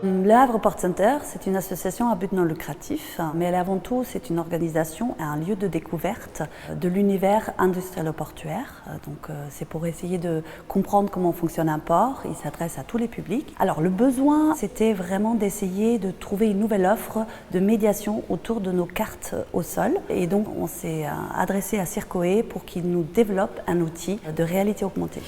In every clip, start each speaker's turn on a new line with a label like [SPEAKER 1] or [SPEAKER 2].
[SPEAKER 1] Le Havre Port Center, c'est une association à but non lucratif, mais avant tout, c'est une organisation et un lieu de découverte de l'univers industriel-portuaire. Donc, c'est pour essayer de comprendre comment fonctionne un port. Il s'adresse à tous les publics. Alors, le besoin, c'était vraiment d'essayer de trouver une nouvelle offre de médiation autour de nos cartes au sol. Et donc, on s'est adressé à Circoe pour qu'il nous développe un outil de réalité augmentée.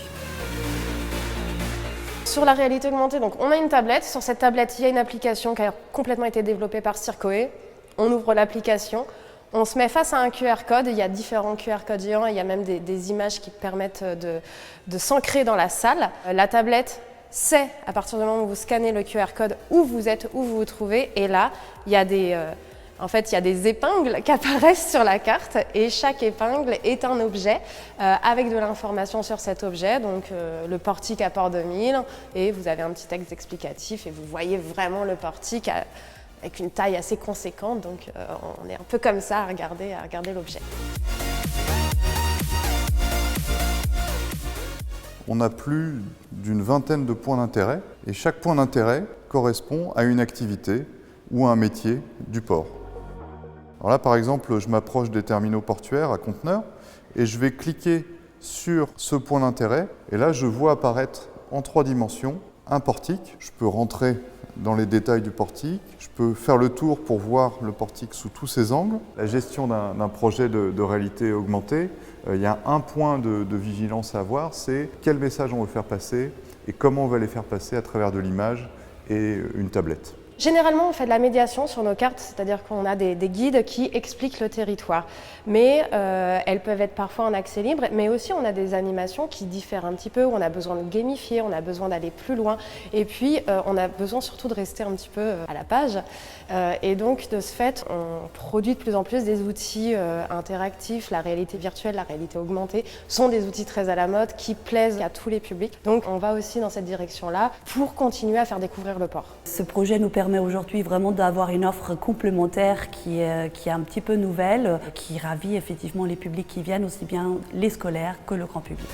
[SPEAKER 2] Sur la réalité augmentée, donc on a une tablette. Sur cette tablette, il y a une application qui a complètement été développée par Circoe. On ouvre l'application, on se met face à un QR code. Il y a différents QR codes géants, il y a même des images qui permettent de s'ancrer dans la salle. La tablette sait, à partir du moment où vous scannez le QR code, où vous êtes, où vous vous trouvez. Et là, il y a des épingles qui apparaissent sur la carte et chaque épingle est un objet avec de l'information sur cet objet, donc le portique à Port 2000, et vous avez un petit texte explicatif et vous voyez vraiment le portique avec une taille assez conséquente, donc on est un peu comme ça à regarder l'objet.
[SPEAKER 3] On a plus d'une vingtaine de points d'intérêt et chaque point d'intérêt correspond à une activité ou à un métier du port. Alors là, par exemple, je m'approche des terminaux portuaires à conteneurs et je vais cliquer sur ce point d'intérêt. Et là, je vois apparaître en 3 dimensions un portique. Je peux rentrer dans les détails du portique. Je peux faire le tour pour voir le portique sous tous ses angles. La gestion d'un projet de réalité augmentée, il y a un point de vigilance à avoir, c'est quel message on veut faire passer et comment on va les faire passer à travers de l'image et une tablette.
[SPEAKER 2] Généralement, on fait de la médiation sur nos cartes, c'est-à-dire qu'on a des guides qui expliquent le territoire. Mais elles peuvent être parfois en accès libre, mais aussi on a des animations qui diffèrent un petit peu, où on a besoin de gamifier, on a besoin d'aller plus loin. Et puis, on a besoin surtout de rester un petit peu à la page. Et donc, de ce fait, on produit de plus en plus des outils interactifs. La réalité virtuelle, la réalité augmentée sont des outils très à la mode qui plaisent à tous les publics. Donc, on va aussi dans cette direction-là pour continuer à faire découvrir le port.
[SPEAKER 1] Ce projet nous permet aujourd'hui vraiment d'avoir une offre complémentaire qui est un petit peu nouvelle, qui ravit effectivement les publics qui viennent, aussi bien les scolaires que le grand public.